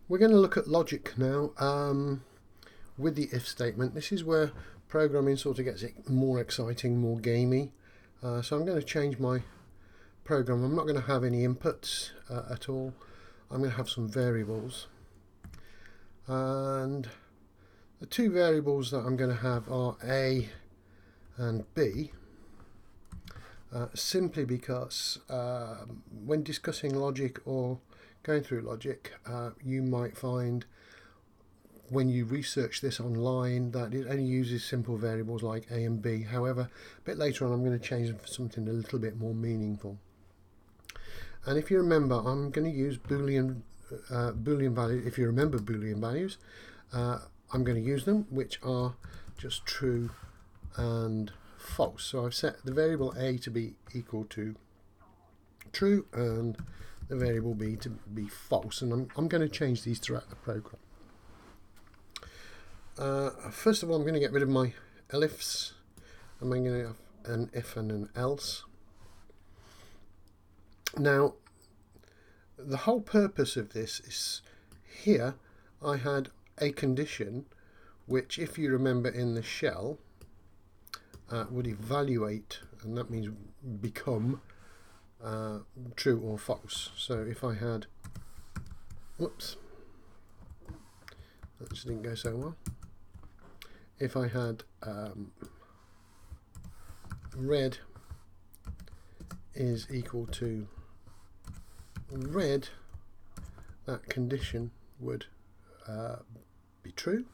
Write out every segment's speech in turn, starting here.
We're going to look at logic now with the if statement. This is where programming sort of gets more exciting, more gamey. So I'm going to change my program. I'm not going to have any inputs at all. I'm going to have some variables. And the two variables that I'm going to have are A and B. Simply because when discussing logic or going through logic, you might find when you research this online that it only uses simple variables like A and B. However, a bit later on I'm going to change them for something a little bit more meaningful. And if you remember, I'm going to use Boolean values. If you remember Boolean values, I'm going to use them, which are just true and false. So I've set the variable A to be equal to true and the variable B to be false, and I'm going to change these throughout the program. First of all, I'm going to get rid of my elifs. I'm going to have an if and an else. Now, the whole purpose of this is here I had a condition which, if you remember in the shell, would evaluate, and that means become true or false. So if I had, whoops, that just didn't go so well. If I had red is equal to red, that condition would be true.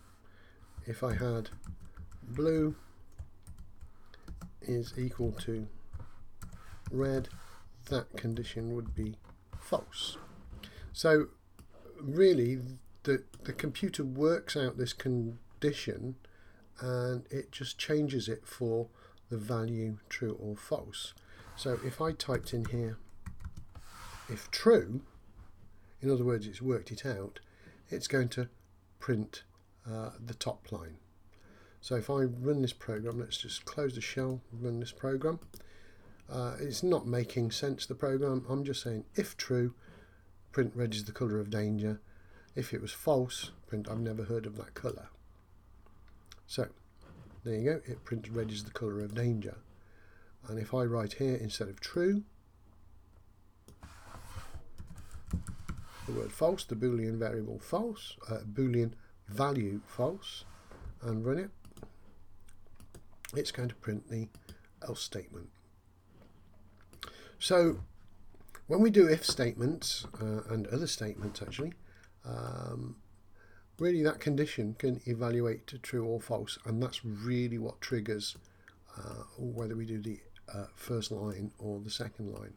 If I had blue is equal to red, that condition would be false. So really the computer works out this condition and it just changes it for the value true or false. So if I typed in here if true, in other words it's worked it out, it's going to print the top line. So if I run this program, let's just close the shell, run this program. It's not making sense, the program. I'm just saying if true, print red is the colour of danger. If it was false, print I've never heard of that colour. So there you go, it prints red is the colour of danger. And if I write here instead of true, the word false, the Boolean variable false, Boolean value false, and run it, it's going to print the else statement. So when we do if statements and other statements actually, really that condition can evaluate to true or false, and that's really what triggers whether we do the first line or the second line.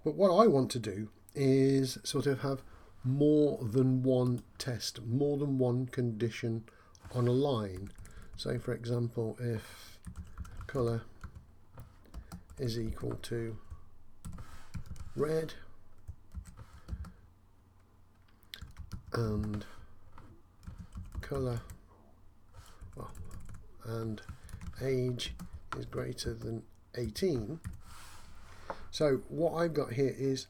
But what I want to do is sort of have more than one test, more than one condition on a line. So for example, if colour is equal to red and colour, well, and age is greater than 18. So what I've got here is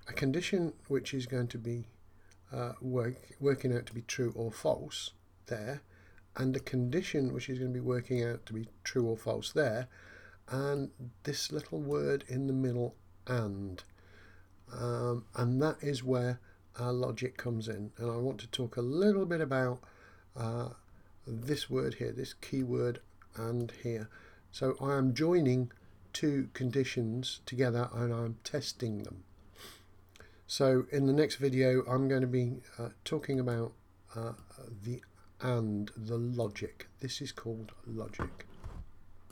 a condition which is going to be working out to be true or false there, and a condition which is going to be working out to be true or false there, and this little word in the middle, and that is where our logic comes in. And I want to talk a little bit about this word here, this keyword and here. So I am joining two conditions together and I'm testing them. So in the next video I'm going to be talking about the logic. This is called logic.